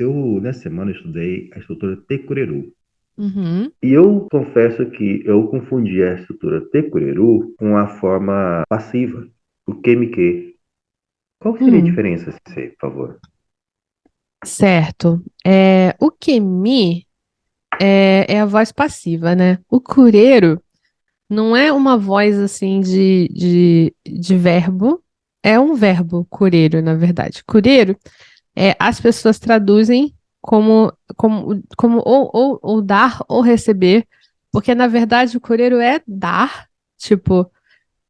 Nessa semana, eu estudei a estrutura Te-Cureru. Uhum. E eu confesso que eu confundi a estrutura Te-Cureru com a forma passiva, o que. Qual seria a Hum, diferença, por favor? certo. O que é a voz passiva, né? O cureiro não é uma voz assim de verbo, é um verbo, cureiro, na verdade. Cureiro as pessoas traduzem como ou dar ou receber, porque na verdade o cureiro é dar, tipo.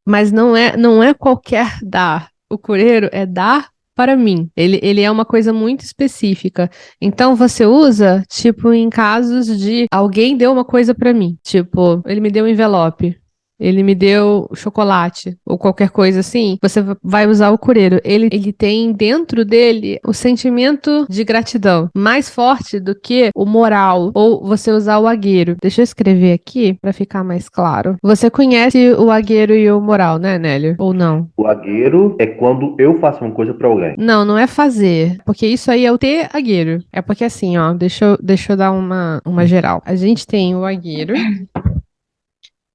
Mas não é qualquer dar. O cureiro é dar para mim. Ele é uma coisa muito específica. Então você usa, tipo, em casos de alguém deu uma coisa para mim. Tipo, ele me deu um envelope. Ele me deu chocolate ou qualquer coisa assim, você vai usar o cureiro. Ele tem dentro dele o sentimento de gratidão mais forte do que o moral ou você usar o agueiro. Deixa eu escrever aqui para ficar mais claro. Você conhece o agueiro e o moral, né, Nélio? Ou não? O agueiro é quando eu faço uma coisa para alguém. Não, não é fazer, porque isso aí é o ter agueiro. É porque assim, ó, deixa eu dar uma geral. A gente tem o agueiro,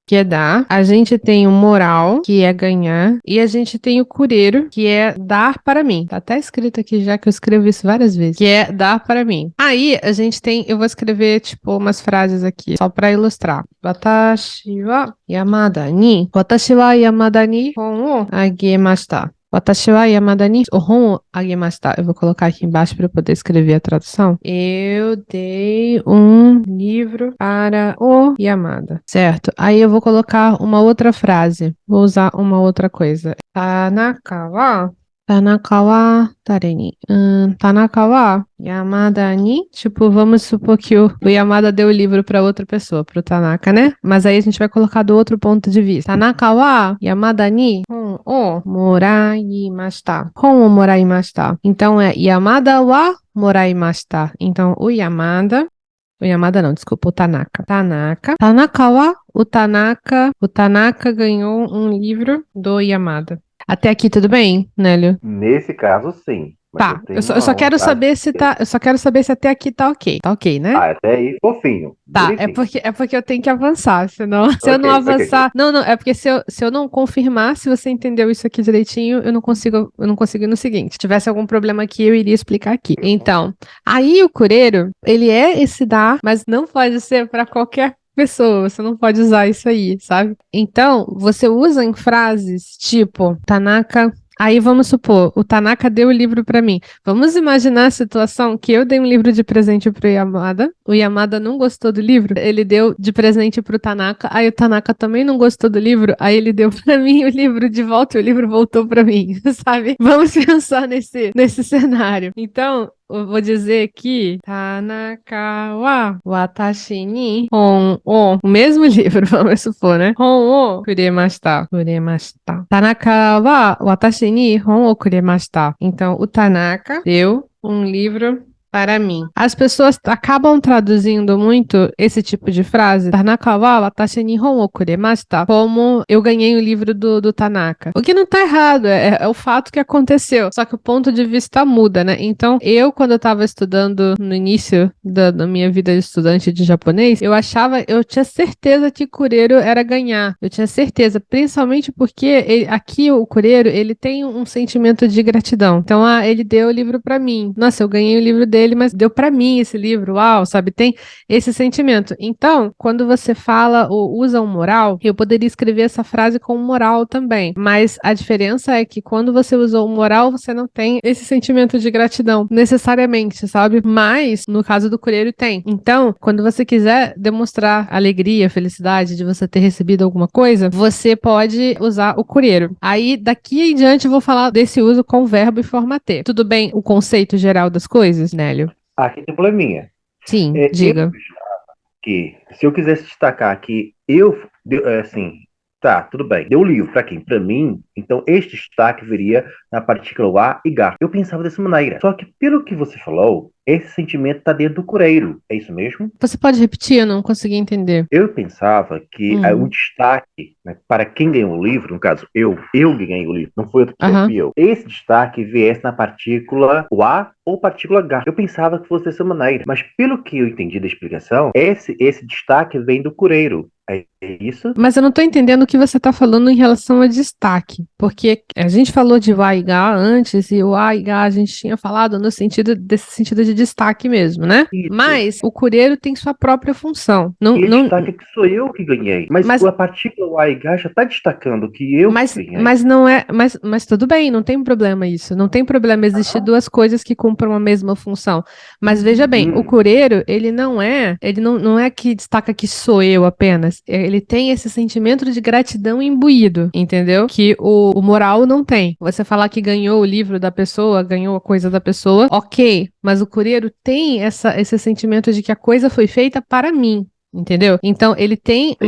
que é dar. A gente tem o moral, que é ganhar. E a gente tem o cureiro, que é dar para mim. Tá até escrito aqui já que eu escrevo isso várias vezes. Que é dar para mim. Aí a gente tem, eu vou escrever tipo umas frases aqui, só para ilustrar. Watashi wa Yamada ni hon o agemashita. Watashi wa Yamada ni hon o agemashita. Eu vou colocar aqui embaixo para eu poder escrever a tradução. Eu dei um livro para o Yamada, certo? Aí eu vou colocar uma outra frase. Vou usar uma outra coisa. Tanaka wa誰にTanaka wa Yamada ni. Tipo, vamos supor que o Yamada deu o livro para outra pessoa, pro Tanaka, né? Mas aí a gente vai colocar do outro ponto de vista. Tanaka wa Yamada ni hon o moraimashita. Hon o moraimashita. Então é Yamada wa moraimashita. Então o Yamada não, desculpa, o Tanaka. Tanaka wa o Tanaka ganhou um livro do Yamada. Até aqui tudo bem, Nélio? Nesse caso, sim. Mas eu Tá, eu tenho só, eu só uma quero frase. saber se tá, eu só quero saber se até aqui tá ok. Tá ok, né? Ah, até aí, fofinho. Tá, é Bonitinho. porque, é porque eu tenho que avançar, senão, se eu Ok, não ok. avançar, não, não, é porque se eu não confirmar se você entendeu isso aqui direitinho, eu não consigo ir no seguinte. Se tivesse algum problema aqui, eu iria explicar aqui. Então, aí o cureiro, ele é esse dar, mas não pode ser para qualquer pessoa, você não pode usar isso aí, sabe? Então, você usa em frases tipo, Tanaka. Aí vamos supor, o Tanaka deu o livro para mim. Vamos imaginar a situação que eu dei um livro de presente pro Yamada. O Yamada não gostou do livro, ele deu de presente pro Tanaka. Aí o Tanaka também não gostou do livro, aí ele deu pra mim o livro de volta e o livro voltou pra mim, sabe? Vamos pensar nesse cenário. Então, eu vou dizer que Tanaka wa watashi ni hon o mesmo livro, vamos supor, né? Hon o kuremashita. Kuremashita. Tanaka wa watashi ni hon o kuremashita. Então, o Tanaka deu um livro para mim. As pessoas acabam traduzindo muito esse tipo de frase, Tanaka wa watashi ni hon o kuremashita, como eu ganhei o livro do Tanaka. O que não tá errado, é o fato que aconteceu. Só que o ponto de vista muda, né? Então, quando eu tava estudando no início da minha vida de estudante de japonês, eu tinha certeza que cureiro era ganhar. Eu tinha certeza, principalmente porque aqui o cureiro, ele tem um sentimento de gratidão. Então, ele deu o livro pra mim. Nossa, eu ganhei o livro dele, mas deu pra mim esse livro. Uau, sabe? Tem esse sentimento. Então, quando você fala ou usa um moral, eu poderia escrever essa frase com moral também. Mas a diferença é que quando você usou o moral, você não tem esse sentimento de gratidão necessariamente, sabe? Mas no caso do coelho tem. Então, quando você quiser demonstrar alegria, felicidade de você ter recebido alguma coisa, você pode usar o cureiro. Aí, daqui em diante, eu vou falar desse uso com o verbo e forma ter. Tudo bem o conceito geral das coisas, Nélio? Aqui tem um probleminha. Sim, Eu diga. que, se eu quisesse destacar que assim, tá, tudo bem, deu o livro para quem? Para mim, então este destaque viria na partícula A e G. Eu pensava dessa maneira. Só que, pelo que você falou, esse sentimento está dentro do cureiro. É isso mesmo? Você pode repetir? Eu não consegui entender. Eu pensava que o Hum, destaque, né, para quem ganhou o livro, no caso eu que ganhei o livro, não foi outra pessoa, aham. fui eu. Esse destaque viesse na partícula o A ou partícula H. Eu pensava que fosse dessa maneira, mas pelo que eu entendi da explicação, esse destaque vem do cureiro. É isso? Mas eu não estou entendendo o que você está falando em relação a destaque, porque a gente falou de Waiga antes e o Waiga a gente tinha falado no sentido desse sentido de destaque mesmo, né? Isso. Mas o cureiro tem sua própria função. E ele destaca que sou eu que ganhei. Mas Mas a partícula AIH já está destacando que eu que ganhei. mas não é, mas tudo bem, não tem problema isso. Não tem problema existir duas coisas que cumpram a mesma função. Mas veja bem, o cureiro, ele não é que destaca que sou eu apenas. Ele tem esse sentimento de gratidão imbuído, entendeu? Que o moral não tem. Você falar que ganhou o livro da pessoa, ganhou a coisa da pessoa, ok. Mas o cureiro tem esse sentimento de que a coisa foi feita para mim. Entendeu? Então ele tem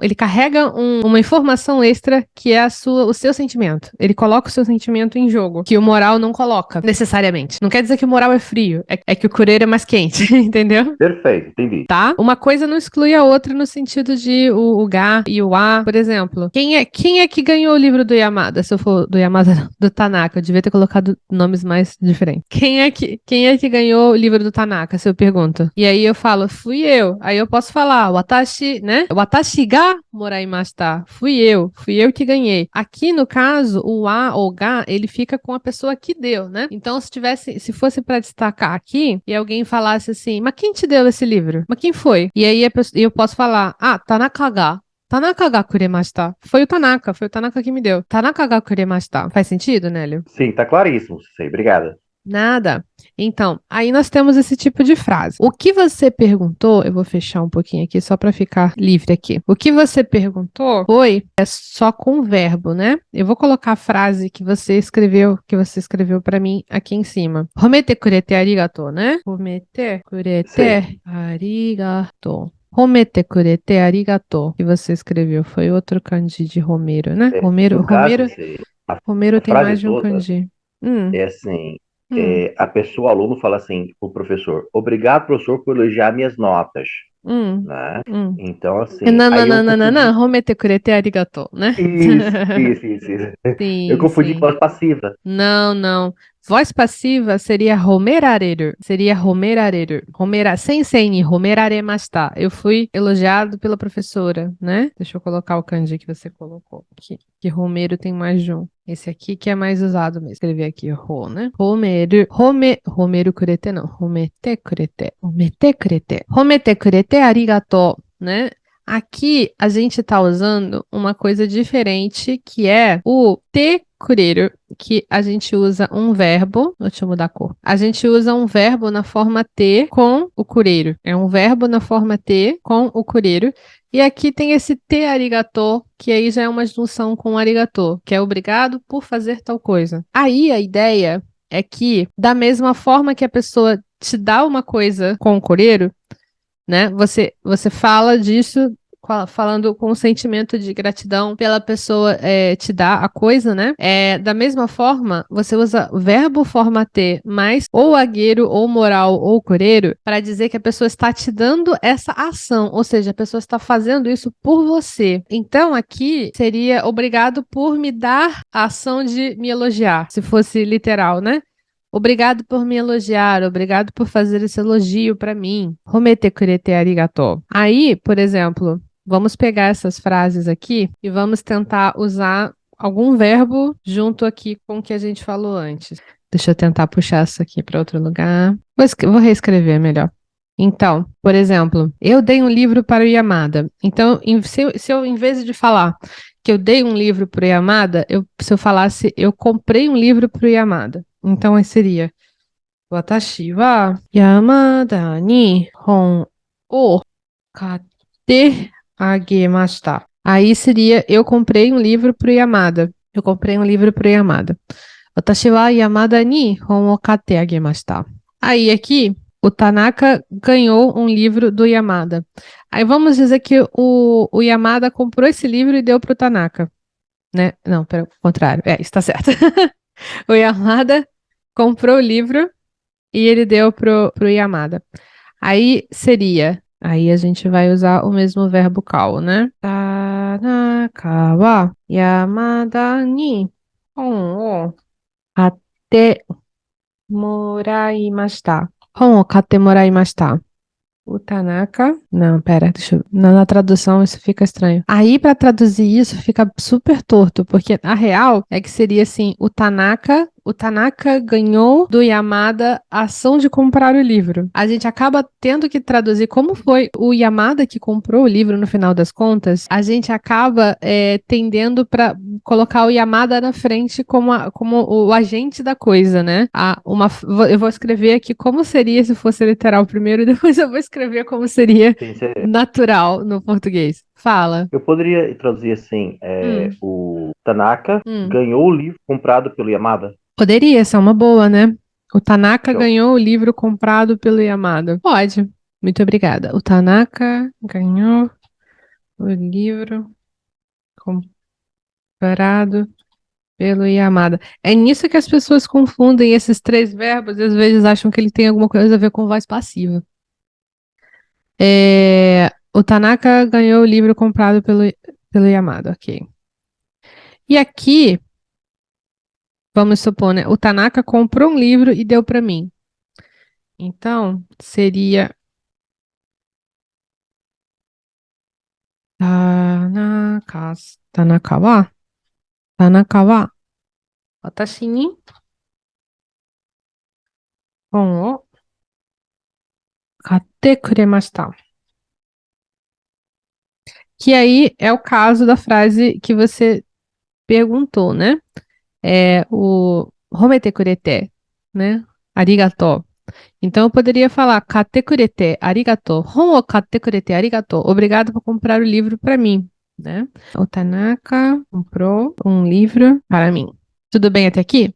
ele carrega uma informação extra que é o seu sentimento. Ele coloca o seu sentimento em jogo, que o moral não coloca, necessariamente. Não quer dizer que o moral é frio, é que o cureiro é mais quente, entendeu? Perfeito, entendi. Tá? Uma coisa não exclui a outra no sentido de o Ga e o A, por exemplo. Quem é que ganhou o livro do Yamada? Se eu for do Yamada, não, do Tanaka, eu devia ter colocado nomes mais diferentes. Quem é que ganhou o livro do Tanaka, se eu pergunto? E aí eu falo, fui eu. Aí eu posso falar, watashi, né? Watashi ga moraimashita. Fui eu que ganhei. Aqui, no caso, o A ou Ga, ele fica com a pessoa que deu, né? Então, se fosse para destacar aqui, e alguém falasse assim, mas quem te deu esse livro? Mas quem foi? E aí eu posso falar, Tanaka ga. Tanaka ga kuremashita. Foi o Tanaka que me deu. Tanaka ga kuremashita. Faz sentido, Nélio? Sim, tá claríssimo. Sei, obrigada. Nada. Então, aí nós temos esse tipo de frase. O que você perguntou, eu vou fechar um pouquinho aqui só para ficar livre aqui. O que você perguntou é só com verbo, né? Eu vou colocar a frase que você escreveu para mim aqui em cima. Homete kurete arigato, né? Homete kurete arigato. Homete kurete arigato, que você escreveu. Foi outro kanji de Romero, né? No caso, Romero tem frase mais de um toda kanji. é assim, a pessoa, o aluno fala assim, o professor, obrigado, professor, por elogiar minhas notas, né? Então, assim, Não, aí eu confundi. homete kurete arigato, né? Isso. Eu Sim, confundi com sim. voz passiva. Não. Voz passiva seria homerareru. Sensei ni homeraremashita. Eu fui elogiado pela professora, né? Deixa eu colocar o kanji que você colocou aqui. Que Romero tem mais de um. Esse aqui que é mais usado mesmo. Escrever aqui, né? Homeru kurete não. Homete kurete. Homete kurete arigato, né? Aqui a gente está usando uma coisa diferente que é o te kureru, que a gente usa um verbo, deixa eu mudar a cor. A gente usa um verbo na forma te com o kureru. É um verbo na forma te com o kureru. E aqui tem esse te arigato, que aí já é uma junção com arigato, que é obrigado por fazer tal coisa. Aí a ideia é que, da mesma forma que a pessoa te dá uma coisa com o kureru, né? Você fala disso falando com um sentimento de gratidão pela pessoa te dar a coisa, né? Da mesma forma, você usa verbo forma ter mais ou agueiro, ou moral, ou cureiro para dizer que a pessoa está te dando essa ação, ou seja, a pessoa está fazendo isso por você. Então, aqui seria obrigado por me dar a ação de me elogiar, se fosse literal, né? Obrigado por me elogiar, obrigado por fazer esse elogio para mim. Homete kurete arigato. Aí, por exemplo, vamos pegar essas frases aqui e vamos tentar usar algum verbo junto aqui com o que a gente falou antes. Deixa eu tentar puxar isso aqui para outro lugar. Vou reescrever melhor. Então, por exemplo, eu dei um livro para o Yamada. Então, se eu, em vez de falar que eu dei um livro para o Yamada, se eu falasse eu comprei um livro para o Yamada. Então, aí seria Watashi wa Yamada ni hon o katte agemashita. Aí seria eu comprei um livro para o Yamada. Watashi wa Yamada ni hon o katte agemashita. Aí aqui o Tanaka ganhou um livro do Yamada. Aí vamos dizer que o Yamada comprou esse livro e deu para o Tanaka, né? Não, pelo contrário. Está certo. O Yamada comprou o livro e ele deu pro Yamada. Aí a gente vai usar o mesmo verbo kau, né? Tanaka wa Yamada ni hon o katte moraimashita. Hon o katte moraimashita. O Tanaka. Não, pera, deixa eu. Na tradução isso fica estranho. Aí, pra traduzir isso, fica super torto, porque a real é que seria assim: o Tanaka. O Tanaka ganhou do Yamada a ação de comprar o livro. A gente acaba tendo que traduzir como foi o Yamada que comprou o livro no final das contas. A gente acaba tendendo para colocar o Yamada na frente como o agente da coisa, né? Eu vou escrever aqui como seria se fosse literal primeiro, e depois eu vou escrever como seria Sim, natural no português. Fala. eu poderia traduzir assim: Hum, o Tanaka hum. ganhou o livro comprado pelo Yamada. Poderia, essa é uma boa, né? O Tanaka Show. ganhou o livro comprado pelo Yamada. Pode. Muito obrigada. O Tanaka ganhou o livro comprado pelo Yamada. É nisso que as pessoas confundem esses três verbos e às vezes acham que ele tem alguma coisa a ver com voz passiva. O Tanaka ganhou o livro comprado pelo Yamada, ok. E aqui, vamos supor, né? O Tanaka comprou um livro e deu para mim. Então, seria Tanaka wa watashi ni hon o katte kuremashita. Que aí é o caso da frase que você perguntou, né? É o homete kurete, né? Arigato. Então eu poderia falar katte kurete arigato. Hon o katte kurete arigato. Obrigado por comprar o livro para mim, né? O Tanaka comprou um livro para mim. Tudo bem até aqui?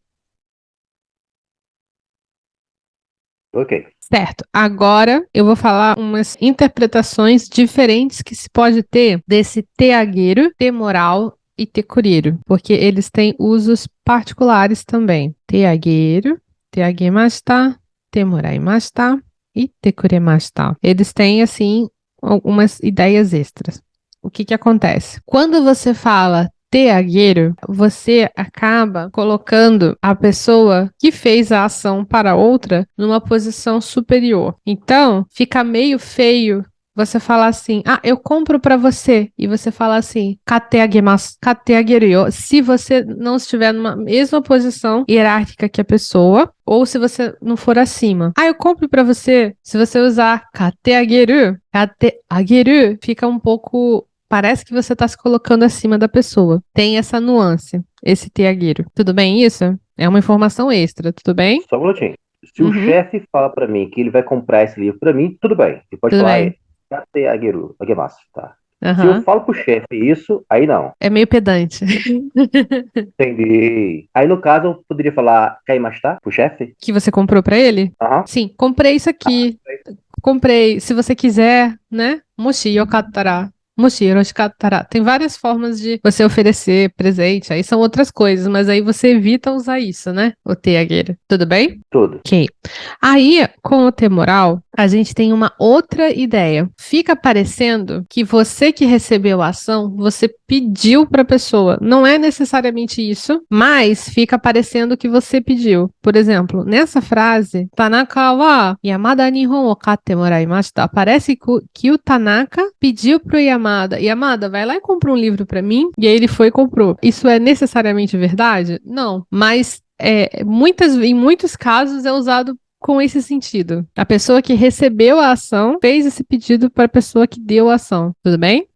Ok. Certo. Agora eu vou falar umas interpretações diferentes que se pode ter desse teagueiro, temoral e tecureiro, porque eles têm usos particulares também. Teagueiro, teagemashita, temoraimashita e tekuremashita. Eles têm, assim, algumas ideias extras. O que que acontece? Quando você fala teagueiro, você acaba colocando a pessoa que fez a ação para outra numa posição superior. Então, fica meio feio você falar assim: "Ah, eu compro para você", e você fala assim: "Kateagemasu, kateageru yo", se você não estiver numa mesma posição hierárquica que a pessoa, ou se você não for acima. "Ah, eu compro para você", se você usar kateageru, kateageru fica um pouco. Parece que você está se colocando acima da pessoa. Tem essa nuance, esse teagueiro. Tudo bem isso? É uma informação extra, tudo bem? Só um minutinho. Se o Uhum, chefe fala pra mim que ele vai comprar esse livro pra mim, tudo bem. Ele pode tudo falar, bem. Kate Ageru, Agemasu, tá? Se eu Aham. falo pro chefe isso, aí não. É meio pedante. Entendi. Aí no caso eu poderia falar Kaimashita pro chefe? Que você comprou para ele? Aham. Sim, comprei isso aqui. Comprei, se você quiser, né? Mochi yokattara. Mochi yoshikattara. Tem várias formas de você oferecer presente, aí são outras coisas, mas aí você evita usar isso, né? O teagueiro. Tudo bem? Tudo. Ok. Aí, com o temoral, a gente tem uma outra ideia. Fica parecendo que você que recebeu a ação, você pediu para a pessoa. Não é necessariamente isso, mas fica parecendo que você pediu. Por exemplo, nessa frase, Tanaka wa Yamada Nihon o katte moraimashita. Parece que o Tanaka pediu pro Yamada: Yamada, vai lá e compra um livro para mim. E aí ele foi e comprou. Isso é necessariamente verdade? Não. Mas em muitos casos é usado com esse sentido. A pessoa que recebeu a ação fez esse pedido para a pessoa que deu a ação. Tudo bem?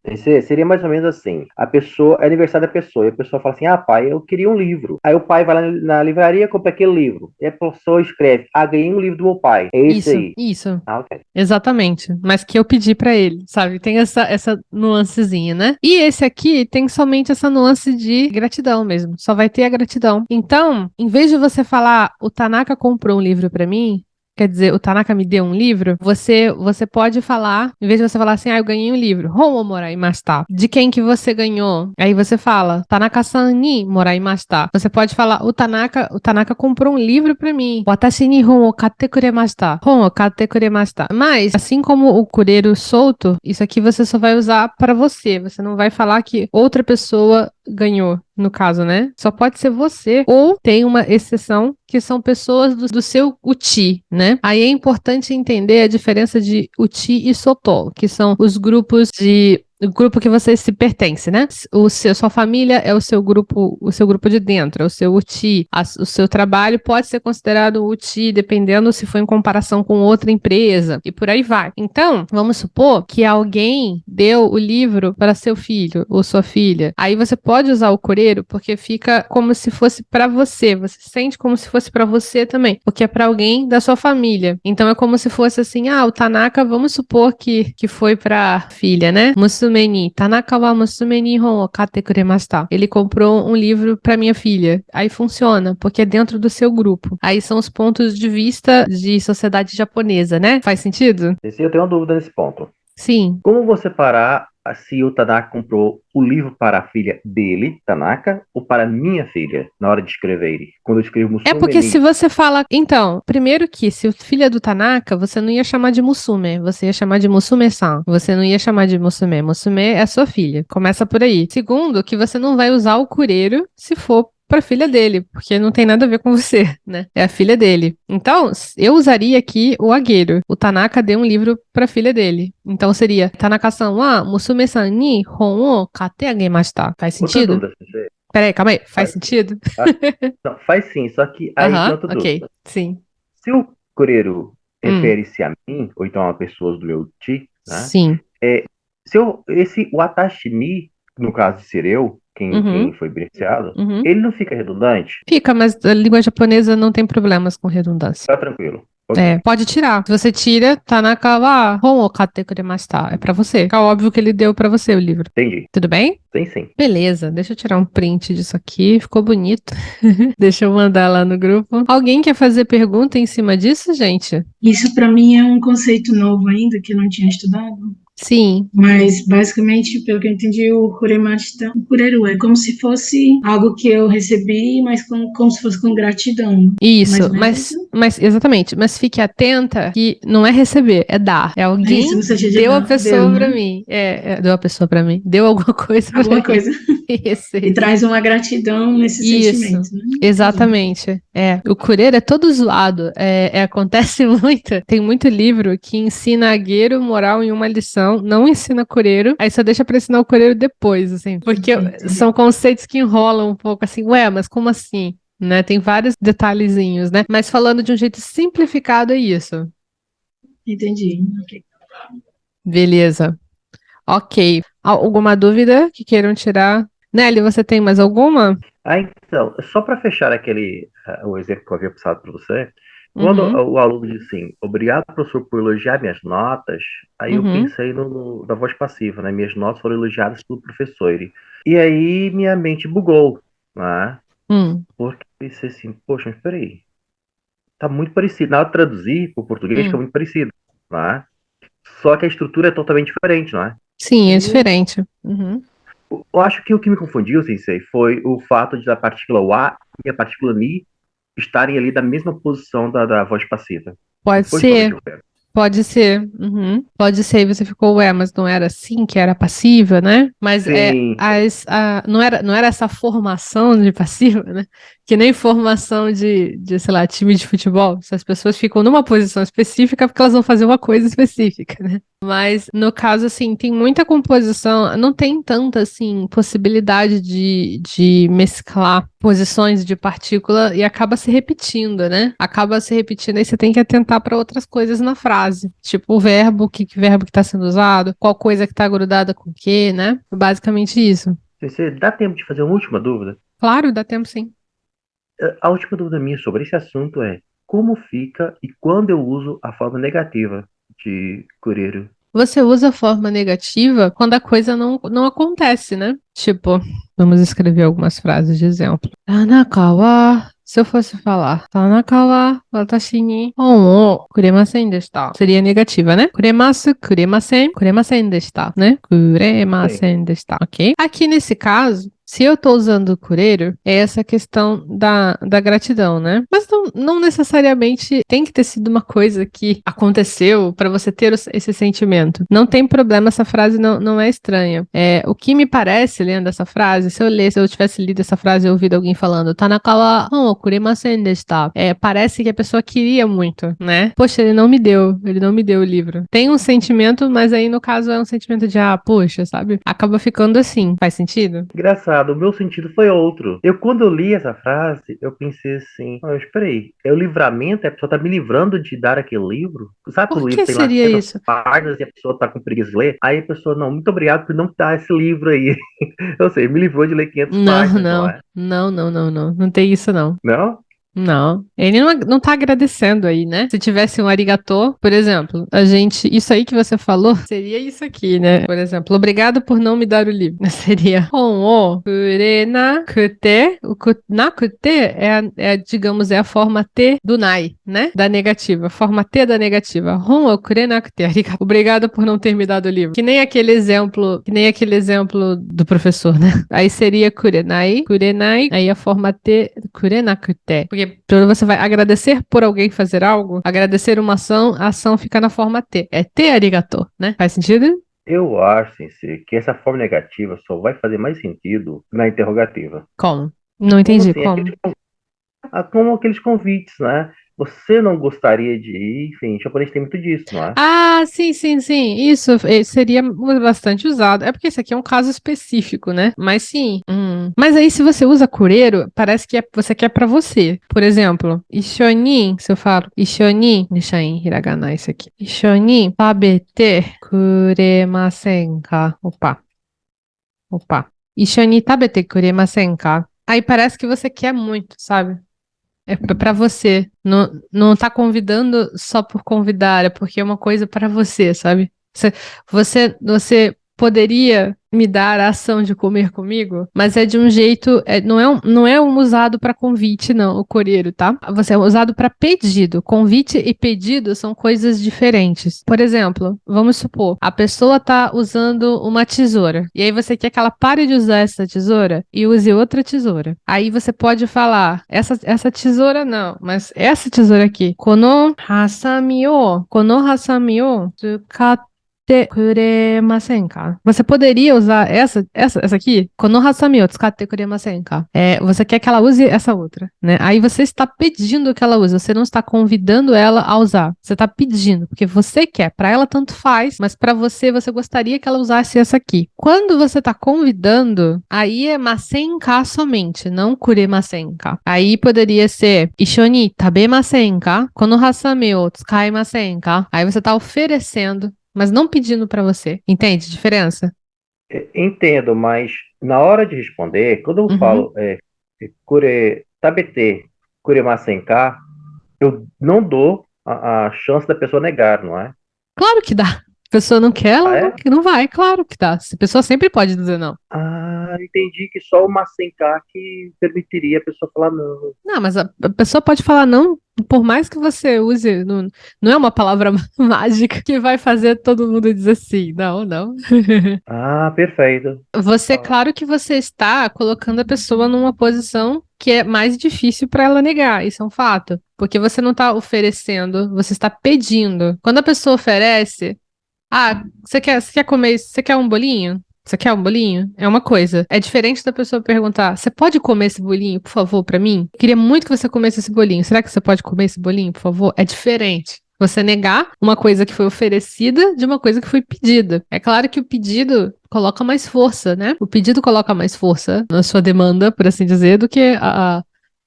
Seria mais ou menos assim. A pessoa, é aniversário da pessoa, e a pessoa fala assim: ah, pai, eu queria um livro. Aí o pai vai lá na livraria e compra aquele livro. E a pessoa escreve: ah, ganhei um livro do meu pai. É esse aí. Isso. Ah, ok. Exatamente. Mas que eu pedi para ele, sabe? Tem essa nuancezinha, né? E esse aqui tem somente essa nuance de gratidão mesmo. Só vai ter a gratidão. Então, em vez de você falar, o Tanaka comprou um livro para mim, quer dizer, o Tanaka me deu um livro, você pode falar, em vez de você falar assim, eu ganhei um livro, Homo moraimashita. De quem que você ganhou? Aí você fala, Tanaka-san ni moraimashita. Você pode falar, o Tanaka comprou um livro pra mim. Watashi ni hon o katte kuremashita. Hon o katte kuremashita. Mas, assim como o cureiro solto, isso aqui você só vai usar pra você. Você não vai falar que outra pessoa ganhou, no caso, né? Só pode ser você. Ou tem uma exceção que são pessoas do seu uchi, né? Aí é importante entender a diferença de uchi e soto, que são os grupos o grupo que você se pertence, né? Sua família é o seu grupo de dentro, é o seu uchi. O seu trabalho pode ser considerado uchi, dependendo se for em comparação com outra empresa, e por aí vai. Então, vamos supor que alguém deu o livro para seu filho ou sua filha. Aí você pode usar o cureiro, porque fica como se fosse para você. Você sente como se fosse para você também, porque é para alguém da sua família. Então é como se fosse assim, o Tanaka, vamos supor que foi para filha, né? Musumeni, Tanaka wa musumeni hon o kate kuremashita. Ele comprou um livro para minha filha. Aí funciona, porque é dentro do seu grupo. Aí são os pontos de vista de sociedade japonesa, né? Faz sentido? Esse eu tenho uma dúvida nesse ponto. Sim. Como você parar se o Tanaka comprou o livro para a filha dele, Tanaka, ou para minha filha, na hora de escrever ele? Quando eu escrevo Musume. É porque se você fala... Então, primeiro que se o filho é do Tanaka, você não ia chamar de Musume, você ia chamar de Musume-san. Você não ia chamar de Musume. Musume é sua filha. Começa por aí. Segundo, que você não vai usar o cureiro se for pra filha dele, porque não tem nada a ver com você, né? É a filha dele. Então, eu usaria aqui o agueiro. O Tanaka deu um livro pra filha dele. Então seria Tanaka-san wa Musume-san ni hon o kate agemashita. Faz sentido? Outra dúvida, Peraí, calma aí. Faz sentido? Não, faz sim, só que aí tem outra Ok. dúvida. Sim. Se o cureiro refere-se a mim, ou então a pessoas do meu ti, né? Sim. O Atashimi, no caso de ser eu, quem foi beneficiado, ele não fica redundante? Fica, mas a língua japonesa não tem problemas com redundância. Tá tranquilo. Okay. Pode tirar. Se você tira, Tanaka wa hon o kate kuremashita. É pra você. Fica óbvio que ele deu pra você o livro. Entendi. Tudo bem? Sim. Beleza, deixa eu tirar um print disso aqui. Ficou bonito. Deixa eu mandar lá no grupo. Alguém quer fazer pergunta em cima disso, gente? Isso pra mim é um conceito novo ainda, que eu não tinha estudado. Sim. Mas, basicamente, pelo que eu entendi, o kuremashita, o kureru, é como se fosse algo que eu recebi, mas como se fosse com gratidão. Isso, mas exatamente. Mas fique atenta que não é receber, é dar. É alguém deu a pessoa pra mim. Deu a pessoa pra mim. Deu alguma coisa pra mim. Alguma coisa. Isso. E traz uma gratidão nesse sentimento, né? Exatamente. O cureiro é todo zoado. Acontece muito. Tem muito livro que ensina agueiro moral em uma lição, não ensina cureiro, aí só deixa pra ensinar o cureiro depois, assim. Porque são conceitos que enrolam um pouco, assim, mas como assim? Né? Tem vários detalhezinhos, né? Mas falando de um jeito simplificado, é isso. Entendi. Okay. Beleza. Ok. Alguma dúvida que queiram tirar? Nelly, você tem mais alguma? Então, só para fechar o exemplo que eu havia passado para você, quando o aluno diz assim, obrigado, professor, por elogiar minhas notas, aí eu pensei na voz passiva, né? Minhas notas foram elogiadas pelo professor. E aí minha mente bugou, né? Porque eu pensei assim, poxa, mas peraí, tá muito parecido. Na hora de traduzir para o português fica muito parecido, né? Só que a estrutura é totalmente diferente, não é? Sim, é diferente. Eu acho que o que me confundiu, Sensei, foi o fato de a partícula wa e a partícula ni estarem ali da mesma posição da voz passiva. Pode ser. Pode ser. Pode ser, e você ficou, mas não era assim que era passiva, né? Mas não era essa formação de passiva, né? Que nem formação de, sei lá, time de futebol. Se as pessoas ficam numa posição específica porque elas vão fazer uma coisa específica, né? Mas, no caso, assim, tem muita composição, não tem tanta, assim, possibilidade de mesclar posições de partícula e acaba se repetindo, né? Acaba se repetindo, aí você tem que atentar para outras coisas na frase. Tipo, o verbo, que verbo que está sendo usado, qual coisa que está grudada com o quê, né? Basicamente isso. Você dá tempo de fazer uma última dúvida? Claro, dá tempo sim. A última dúvida minha sobre esse assunto é como fica e quando eu uso a forma negativa de cureiro? Você usa a forma negativa quando a coisa não acontece, né? Tipo, vamos escrever algumas frases de exemplo. Tanaka wa, se eu fosse falar, Tanaka wa watashi ni hon o kuremasen deshita. Seria negativa, né? Kuremasu, kuremasen, kuremasen deshita, né? Kuremasen deshita, ok? Aqui nesse caso, Se eu tô usando o cureiro, é essa questão da gratidão, né? Mas não necessariamente tem que ter sido uma coisa que aconteceu para você ter esse sentimento. Não tem problema, essa frase não é estranha. O que me parece, lendo essa frase, se eu tivesse lido essa frase e ouvido alguém falando, Tanakawa, kurimasen deshita. Parece que a pessoa queria muito, né? Poxa, ele não me deu o livro. Tem um sentimento, mas aí no caso é um sentimento de, poxa, sabe? Acaba ficando assim. Faz sentido? Engraçado, o meu sentido foi outro. Quando eu li essa frase, eu pensei assim, espera aí, é o livramento? A pessoa tá me livrando de dar aquele livro? Sabe, o Por livro que tem lá seria 50 isso? páginas e a pessoa tá com preguiça de ler? Aí a pessoa, não, muito obrigado por não dar esse livro aí. Ou seja, me livrou de ler 500 Não, páginas, não não. é? Não, não, não, não. Não tem isso, não. Não? Não, ele não tá agradecendo aí, né? Se tivesse um arigatô, por exemplo, isso aí que você falou, seria isso aqui, né? Por exemplo, obrigado por não me dar o livro. Seria hon o kurenakute. O nakute digamos, é a forma T do nai, né? Da negativa. Forma T da negativa. Hon o kurenakute. Obrigado por não ter me dado o livro. Que nem aquele exemplo do professor, né? Aí seria kurenai, aí a forma T, kurenakute. Porque quando você vai agradecer por alguém fazer algo, agradecer uma ação, a ação fica na forma T. É T arigato, né? Faz sentido? Eu acho, Sensei, que essa forma negativa só vai fazer mais sentido na interrogativa. Como? Não Como entendi, assim? como? Como aqueles convites, né? Você não gostaria de ir? Enfim, em japonês tem muito disso, não é? Sim, sim, sim. Isso seria bastante usado. É porque esse aqui é um caso específico, né? Mas sim. Mas aí, se você usa cureiro, parece que você quer pra você. Por exemplo, Ishonin, se eu falo Ishonin, deixa em hiragana isso aqui. Ishonin tabete kuremasen ka? Opa. Ishonin tabete kuremasen ka? Aí parece que você quer muito, sabe? É pra você. Não tá convidando só por convidar, é porque é uma coisa pra você, sabe? Você poderia me dar a ação de comer comigo, mas é de um jeito, não é um usado pra convite, não, o coreiro, tá? Você é usado pra pedido. Convite e pedido são coisas diferentes. Por exemplo, vamos supor, a pessoa tá usando uma tesoura, e aí você quer que ela pare de usar essa tesoura e use outra tesoura. Aí você pode falar, essa tesoura não, mas essa tesoura aqui, kono hasami o tsukatte kuremasen ka? Você poderia usar essa aqui? Kono hasami o tsukatte kuremasen ka? Você quer que ela use essa outra, né? Aí você está pedindo que ela use, você não está convidando ela a usar. Você está pedindo, porque você quer. Para ela tanto faz, mas para você gostaria que ela usasse essa aqui. Quando você está convidando, aí é masen ka somente, não kuremasen ka. Aí poderia ser Ishoni tabemasen ka? Kono hasami o tsukaimasen ka? Aí você está oferecendo, mas não pedindo pra você. Entende a diferença? Entendo, mas na hora de responder, quando eu falo tabete kuremasenka, eu não dou a chance da pessoa negar, não é? Claro que dá. A pessoa não quer, Ah, ela é? não vai. Claro que dá. A pessoa sempre pode dizer não. Entendi que só o masenka que permitiria a pessoa falar não. Não, mas a pessoa pode falar não, por mais que você use. Não é uma palavra mágica que vai fazer todo mundo dizer sim. Não, não. Perfeito. Claro que você está colocando a pessoa numa posição que é mais difícil para ela negar, isso é um fato. Porque você não está oferecendo, você está pedindo. Quando a pessoa oferece, você quer comer isso? Você quer um bolinho? Você quer um bolinho? É uma coisa. É diferente da pessoa perguntar: você pode comer esse bolinho, por favor, pra mim? Queria muito que você comesse esse bolinho. Será que você pode comer esse bolinho, por favor? É diferente. Você negar uma coisa que foi oferecida de uma coisa que foi pedida. É claro que o pedido coloca mais força, né? O pedido coloca mais força na sua demanda, por assim dizer, do que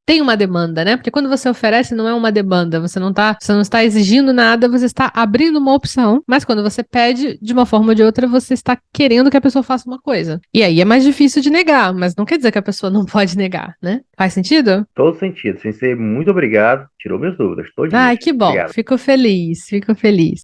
tem uma demanda, né? Porque quando você oferece, não é uma demanda. Você não está exigindo nada, você está abrindo uma opção. Mas quando você pede, de uma forma ou de outra, você está querendo que a pessoa faça uma coisa. E aí é mais difícil de negar, mas não quer dizer que a pessoa não pode negar, né? Faz sentido? Todo sentido. Sensei, muito obrigado. Tirou minhas dúvidas. Todinhas. Ai, que bom. Obrigado. Fico feliz, fico feliz.